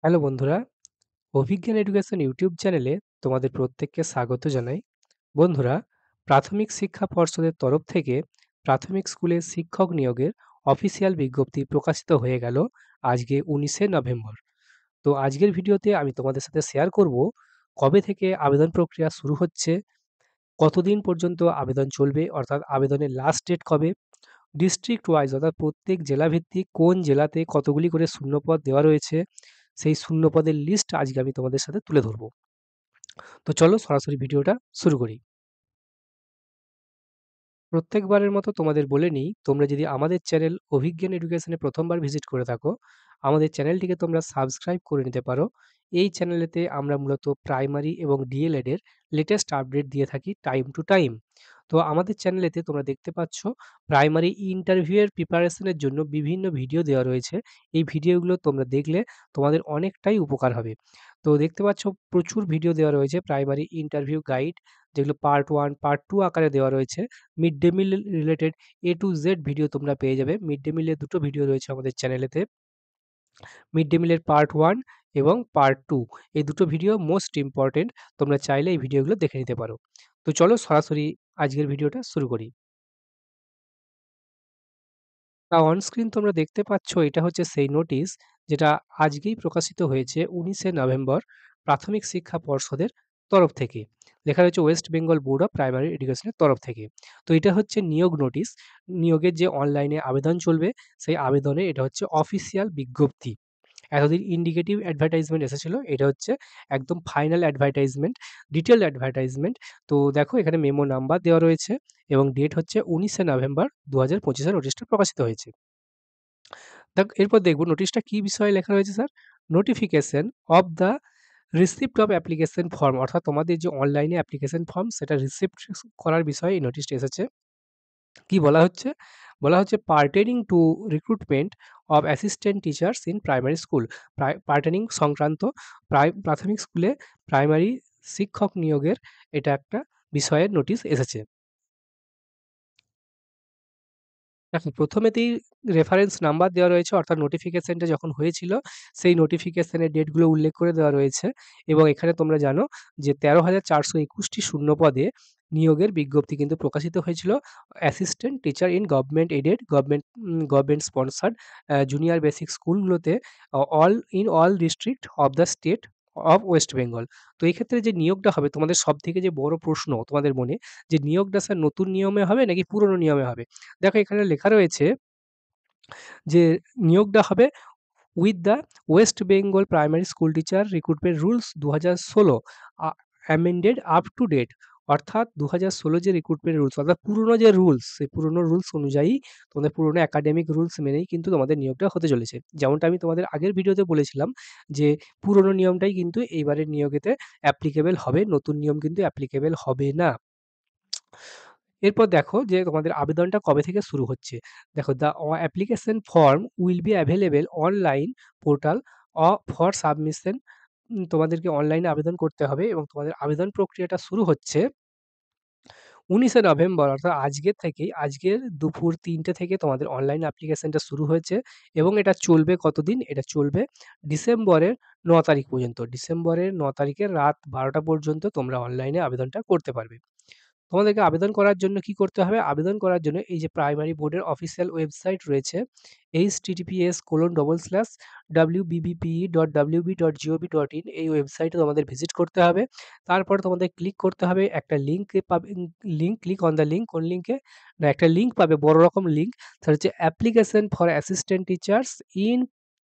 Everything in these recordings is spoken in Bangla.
হ্যালো বন্ধুরা, অভিজ্ঞান এডুকেশন ইউটিউব চ্যানেলে তোমাদের প্রত্যেককে স্বাগত জানাই। বন্ধুরা, প্রাথমিক শিক্ষা পর্ষদের তরফ থেকে প্রাথমিক স্কুলে শিক্ষক নিয়োগের অফিসিয়াল বিজ্ঞপ্তি প্রকাশিত হয়ে গেল আজকে ১৯শে নভেম্বর। তো আজকের ভিডিওতে আমি তোমাদের সাথে শেয়ার করব কবে থেকে আবেদন প্রক্রিয়া শুরু হচ্ছে, কতদিন পর্যন্ত আবেদন চলবে অর্থাৎ আবেদনের লাস্ট ডেট কবে, ডিস্ট্রিক্ট ওয়াইজ অর্থাৎ প্রত্যেক জেলাভিত্তিক কোন জেলাতে কতগুলি করে শূন্যপদ দেওয়া রয়েছে, সেই শূন্যপদের লিস্ট আজকে আমি তোমাদের সাথে তুলে ধরব। তো চলো সরাসরি ভিডিওটা শুরু করি। প্রত্যেকবারের মতো তোমাদের বলে নিই, তোমরা যদি আমাদের চ্যানেল অভিজ্ঞান এডুকেশনে প্রথমবার ভিজিট করে থাকো, আমাদের চ্যানেলটিকে তোমরা সাবস্ক্রাইব করে নিতে পারো। এই চ্যানেলেতে আমরা মূলত প্রাইমারি এবং ডিএলএড এর লেটেস্ট আপডেট দিয়ে থাকি টাইম টু টাইম। তো আমাদের চ্যানেলেতে তোমরা দেখতে পাচ্ছ প্রাইমারি ইন্টারভিউ এর প্রিপারেশনের জন্য বিভিন্ন ভিডিও দেওয়া রয়েছে। এই ভিডিওগুলো তোমরা দেখলে তোমাদের অনেকটাই উপকার হবে। তো দেখতে পাচ্ছ প্রচুর ভিডিও দেওয়া রয়েছে প্রাইমারি ইন্টারভিউ গাইড, যেগুলো পার্ট 1, পার্ট 2 আকারে দেওয়া রয়েছে। Mid day meal related A to Z video তোমরা পেয়ে যাবে। মিড ডে মিলের ২ টো ভিডিও রয়েছে আমাদের চ্যানেলেতে। মিড ডে মিলের পার্ট 1 এবং পার্ট 2, এই ২ টো ভিডিও মোস্ট ইম্পোর্টেন্ট। তোমরা চাইলে এই ভিডিওগুলো দেখে নিতে পারো। তো চলো সরাসরি আজকের ভিডিওটা শুরু করি। অন স্ক্রিন তোমরা দেখতে পাচ্ছ এটা হচ্ছে সেই নোটিশ যেটা আজকেই প্রকাশিত হয়েছে ১৯শে নভেম্বর প্রাথমিক শিক্ষা পর্ষদের তরফ থেকে। লেখা রয়েছে West Bengal board of primary এডুকেশনের তরফ থেকে। তো এটা হচ্ছে নিয়োগ নোটিশ। নিয়োগের যে অনলাইনে আবেদন চলবে, সেই আবেদনে এটা হচ্ছে অফিসিয়াল বিজ্ঞপ্তি। এতদিন ইন্ডিকেটিভ অ্যাডভার্টাইজমেন্ট এসেছিল। এটা হচ্ছে একদম ফাইনাল অ্যাডভার্টাইজমেন্ট, ডিটেইলড অ্যাডভার্টাইজমেন্ট। তো দেখো এখানে মেমো নাম্বার দেওয়া রয়েছে এবং ডেট হচ্ছে ১৯শে নভেম্বর ২০২৫ এ নোটিশটা প্রকাশিত হয়েছে। এরপর দেখব নোটিশটা কি বিষয়ে লেখা রয়েছে sir? Notification off the receipt of application form, অর্থাৎ তোমাদের যে অনলাইনে অ্যাপ্লিকেশন ফর্ম সেটা রিসিপ্ট করার বিষয়ে এই নোটিশটা এসেছে। কি বলা হচ্ছে? বলা হচ্ছে pertaining to recruitment of assistant teachers in primary school. Pertaining সংক্রান্ত প্রাথমিক স্কুলে প্রাইমারি শিক্ষক নিয়োগের এটা একটা বিষয়ের নোটিশ এসেছে। দেখো প্রথমেতেই রেফারেন্স নাম্বার দেওয়া রয়েছে, অর্থাৎ নোটিফিকেশনটা যখন হয়েছিল সেই নোটিফিকেশনের ডেটগুলো উল্লেখ করে দেওয়া রয়েছে এবং এখানে তোমরা জানো যে ১৩,৪২১টি শূন্য পদে নিয়োগের বিজ্ঞপ্তি কিন্তু প্রকাশিত হয়েছিল assistant teacher in government aided, government sponsored junior basic স্কুলগুলোতে all district of the state of West Bengal. তো এই ক্ষেত্রে যে নিয়োগটা হবে তোমাদের সবথেকে যে বড় প্রশ্ন তোমাদের মনে, যে নিয়োগটা স্যার নতুন নিয়মে হবে নাকি পুরনো নিয়মে হবে? দেখো এখানে লেখা রয়েছে যে নিয়োগটা হবে with the West Bengal primary school teacher recruitment rules ২০১৬ amended up to date, অর্থাৎ ২০১৬ যে রিক্রুটমেন্ট রুলস অর্থাৎ পুরনো যে রুলস, সেই পুরনো রুলস অনুযায়ী তোমাদের পুরনো একাডেমিক রুলস মেনেই কিন্তু তোমাদের নিয়োগটা হতে চলেছে। যেমনটা আমি তোমাদের আগের ভিডিওতে বলেছিলাম যে পুরনো নিয়মটাই কিন্তু এইবারের নিয়োগেতে অ্যাপ্লিকেবল হবে, নতুন নিয়ম কিন্তু অ্যাপ্লিকেবল হবে না। এরপর দেখো যে তোমাদের আবেদনটা কবে থেকে শুরু হচ্ছে। দেখো the application form will be available online portal for submission. তোমাদেরকে অনলাইনে আবেদন করতে হবে এবং তোমাদের আবেদন প্রক্রিয়াটা শুরু হচ্ছে ১৯শে নভেম্বর, অর্থাৎ আজকের থেকেই। আজকের দুপুর ৩টে থেকে তোমাদের অনলাইন অ্যাপ্লিকেশনটা শুরু হয়েছে এবং এটা চলবে কতদিন? এটা চলবে ডিসেম্বরের ৯ তারিখ পর্যন্ত। ডিসেম্বরের ৯ তারিখের রাত ১২টা পর্যন্ত তোমরা অনলাইনে আবেদনটা করতে পারবে। তোমাদেরকে আবেদন করার জন্য কি করতে হবে? আবেদন করার জন্য এই যে প্রাইমারি বোর্ডের অফিসিয়াল ওয়েবসাইট রয়েছে https://wbbpe.wb.gov.in, এই ওয়েবসাইটে তোমাদের ভিজিট করতে হবে। তারপর তোমাদের ক্লিক করতে হবে একটা লিঙ্কে পাবে, ক্লিক অন দ্য লিঙ্ক। কোন লিঙ্কে? না, একটা লিঙ্ক পাবে, বড় রকম লিঙ্ক। সেটা হচ্ছে application for assistant teachers in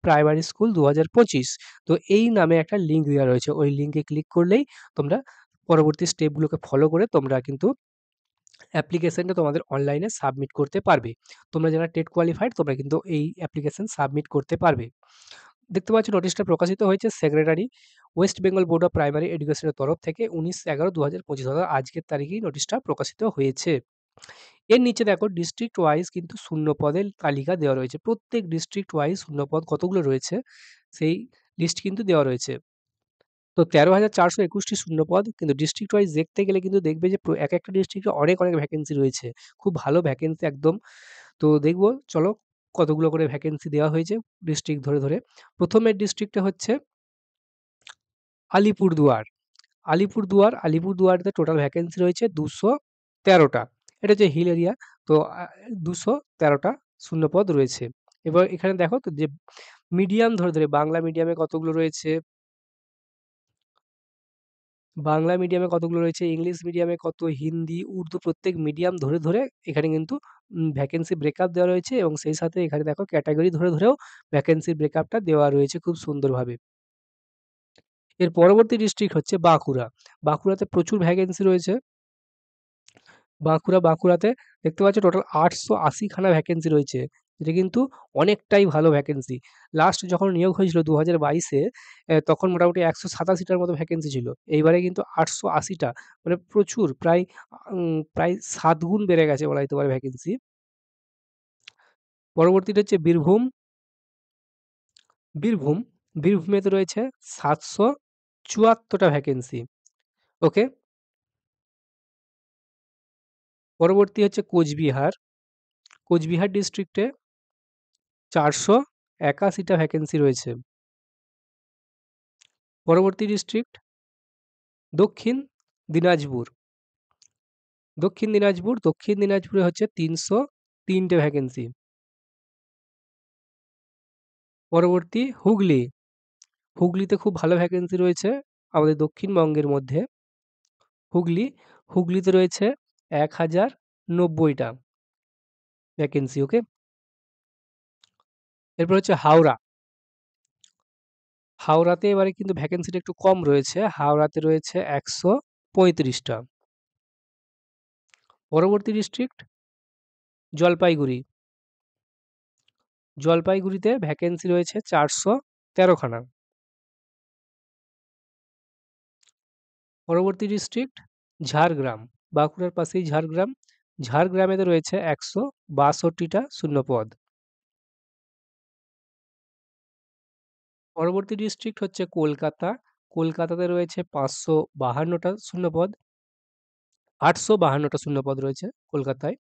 primary school ২০২৫। তো এই নামে একটা লিঙ্ক দেওয়া রয়েছে। ওই লিঙ্কে ক্লিক করলেই তোমরা পরবর্তী স্টেপগুলোকে ফলো করে তোমরা কিন্তু অ্যাপ্লিকেশনটা তোমাদের অনলাইনে সাবমিট করতে পারবে। তোমরা যারা টেট কোয়ালিফাইড তোমরা কিন্তু এই অ্যাপ্লিকেশন সাবমিট করতে পারবে। দেখতে পাচ্ছ নোটিশটা প্রকাশিত হয়েছে secretary West Bengal board of primary এডুকেশনের তরফ থেকে ১৯/১১/২০২৫, অর্থাৎ আজকের তারিখেই নোটিশটা প্রকাশিত হয়েছে। এর নিচে দেখো ডিস্ট্রিক্ট ওয়াইজ কিন্তু শূন্য পদের তালিকা দেওয়া রয়েছে। প্রত্যেক ডিস্ট্রিক্ট ওয়াইজ শূন্য পদ কতগুলো রয়েছে সেই লিস্ট কিন্তু দেওয়া রয়েছে। তো ১৩,৪২১টি শূন্যপদ, কিন্তু ডিস্ট্রিক্ট ওয়াইজ দেখতে গেলে কিন্তু দেখবে যে একেকটা ডিস্ট্রিক্টে অনেক ভ্যাকেন্সি রয়েছে। খুব ভালো ভ্যাকেন্সি একদম। তো দেখব চলো কতগুলো করে ভ্যাকেন্সি দেওয়া হয়েছে ডিস্ট্রিক্ট ধরে। ১ম এর ডিস্ট্রিক্টটা হচ্ছে আলিপুরদুয়ার। আলিপুরদুয়ারে টোটাল ভ্যাকেন্সি রয়েছে 213টা। এটা হচ্ছে হিল এরিয়া। তো 213টা শূন্যপদ রয়েছে। এবার এখানে দেখো তো যে মিডিয়াম ধরে বাংলা মিডিয়ামে কতগুলো রয়েছে, ইংলিশ মিডিয়ামে কত, হিন্দি, উর্দু প্রত্যেক মিডিয়াম ধরে এখানে কিন্তু ভ্যাকেন্সি ব্রেকআপ দেওয়া রয়েছে এবং সেই সাথে এখানে দেখো ক্যাটেগরি ধরেও ভ্যাকেন্সির ব্রেকআপটা দেওয়া রয়েছে খুব সুন্দরভাবে। এর পরবর্তী ডিস্ট্রিক্ট হচ্ছে বাঁকুড়া। বাঁকুড়াতে প্রচুর ভ্যাকেন্সি রয়েছে। বাঁকুড়াতে দেখতে পাচ্ছ টোটাল 880 খানা ভ্যাকেন্সি রয়েছে। এটা কিন্তু অনেকটাই ভালো ভ্যাকেন্সি। লাস্ট যখন নিয়োগ হয়েছিল 2022 এ তখন মোটামুটি 187 টার মতো ভ্যাকেন্সি ছিল। এইবারে কিন্তু 880 টা, মানে প্রচুর, প্রায় 7 গুণ বেড়ে গেছে বলা যেতে পারে ভ্যাকেন্সি। পরবর্তীটা হচ্ছে বীরভূম। বীরভূম বীরভূমেতে রয়েছে 774 টা ভ্যাকেন্সি। ওকে। পরবর্তী হচ্ছে কোচবিহার। কোচবিহার ডিস্ট্রিক্টে 481 টা ভ্যাকেন্সি রয়েছে। পরবর্তী ডিস্ট্রিক্ট দক্ষিণ দিনাজপুর। দক্ষিণ দিনাজপুরে হচ্ছে 303 টে ভ্যাকেন্সি। পরবর্তী হুগলি। হুগলিতে খুব ভালো ভ্যাকেন্সি রয়েছে আমাদের দক্ষিণবঙ্গের মধ্যে। হুগলিতে রয়েছে 1090 টা ভ্যাকেন্সি। ওকে। এরপর হচ্ছে হাওড়া। হাওড়াতে এবারে কিন্তু ভ্যাকেন্সিটা একটু কম রয়েছে। হাওড়াতে রয়েছে 135 টা। পরবর্তী ডিস্ট্রিক্ট জলপাইগুড়ি। জলপাইগুড়িতে ভ্যাকেন্সি রয়েছে 413 খানা। পরবর্তী ডিস্ট্রিক্ট ঝাড়গ্রাম। বাঁকুড়ার পাশেই ঝাড়গ্রাম। ঝাড়গ্রামেতে রয়েছে 162 টা শূন্যপদ। পরবর্তী ডিস্ট্রিক্ট হচ্ছে কলকাতা। কলকাতাতে রয়েছে 552 টা শূন্যপদ। 852 টা শূন্যপদ রয়েছে কলকাতায়।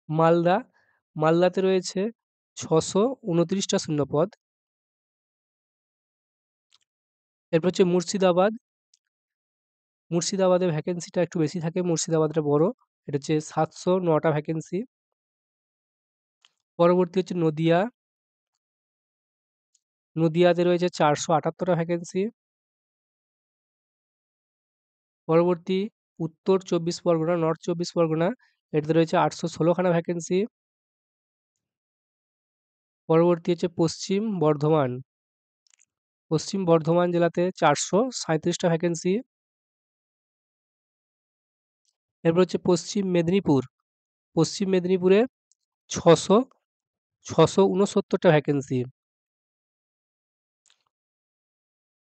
মালদা। মালদাতে রয়েছে 629 টা শূন্যপদ। এরপর হচ্ছে মুর্শিদাবাদ। মুর্শিদাবাদে ভ্যাকেন্সিটা একটু বেশি থাকে। মুর্শিদাবাদটা বড়। এটা হচ্ছে 709 টা ভ্যাকেন্সি। পরবর্তী হচ্ছে নদিয়া। নদিয়াতে রয়েছে 478 টা ভ্যাকেন্সি। পরবর্তী উত্তর 24 পরগনা, নর্থ 24 পরগনা, এটাতে রয়েছে 816 খানা ভ্যাকেন্সি। পরবর্তী হচ্ছে পশ্চিম বর্ধমান। পশ্চিম বর্ধমান জেলাতে 437 টা ভ্যাকেন্সি। এরপর হচ্ছে পশ্চিম মেদিনীপুর। পশ্চিম মেদিনীপুরে 600 669 টা ভ্যাকেন্সি।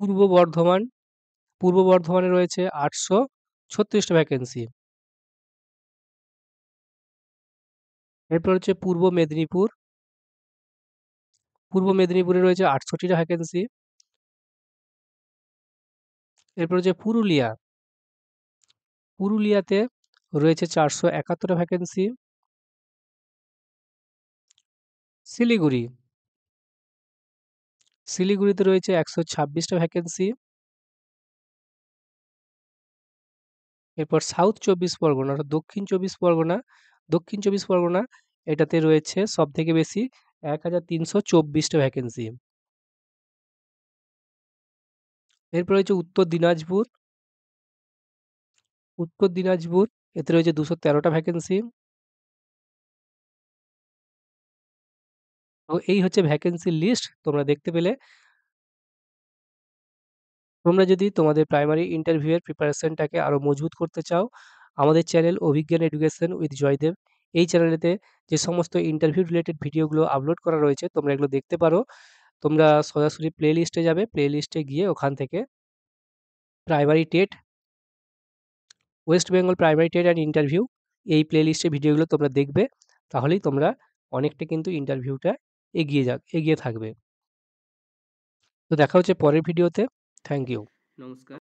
পূর্ব বর্ধমান। পূর্ব বর্ধমানে রয়েছে 836 টা ভ্যাকেন্সি। এরপর হচ্ছে পূর্ব মেদিনীপুর। পূর্ব মেদিনীপুরে রয়েছে 68 টা ভ্যাকেন্সি। এরপর হচ্ছে পুরুলিয়া। পুরুলিয়াতে রয়েছে 471 টা ভ্যাকেন্সি। শিলিগুড়ি। শিলিগুড়িতে রয়েছে 126 টা ভ্যাকেন্সি। এরপর সাউথ 24 পরগনা অর্থাৎ দক্ষিণ 24 পরগনা, এটাতে রয়েছে সবথেকে বেশি 1324 টা ভ্যাকেন্সি। এরপর রয়েছে উত্তর দিনাজপুর। উত্তর দিনাজপুর এতে রয়েছে 213 টা ভ্যাকেন্সি। তো এই হচ্ছে ভ্যাকেন্সির লিস্ট তোমরা দেখতে পেলে। তোমরা যদি তোমাদের প্রাইমারি ইন্টারভিউ এর প্রিপারেশনটাকে আরো মজবুত করতে চাও, আমাদের channel Abhigyan education with Joydev, এই চ্যানেলেতে যে সমস্ত ইন্টারভিউ রিলেটেড ভিডিওগুলো আপলোড করা রয়েছে তোমরা এগুলো দেখতে পারো। তোমরা সরাসরি প্লে লিস্টে যাবে, প্লে লিস্টে গিয়ে ওখান থেকে primary TET, West Bengal primary TET and interview, এই প্লে লিস্টে ভিডিওগুলো তোমরা দেখবে। তাহলেই তোমরা অনেকটা কিন্তু ইন্টারভিউটা এগিয়ে থাকবে। তো দেখা হচ্ছে পরের ভিডিওতে। Thank you. নমস্কার।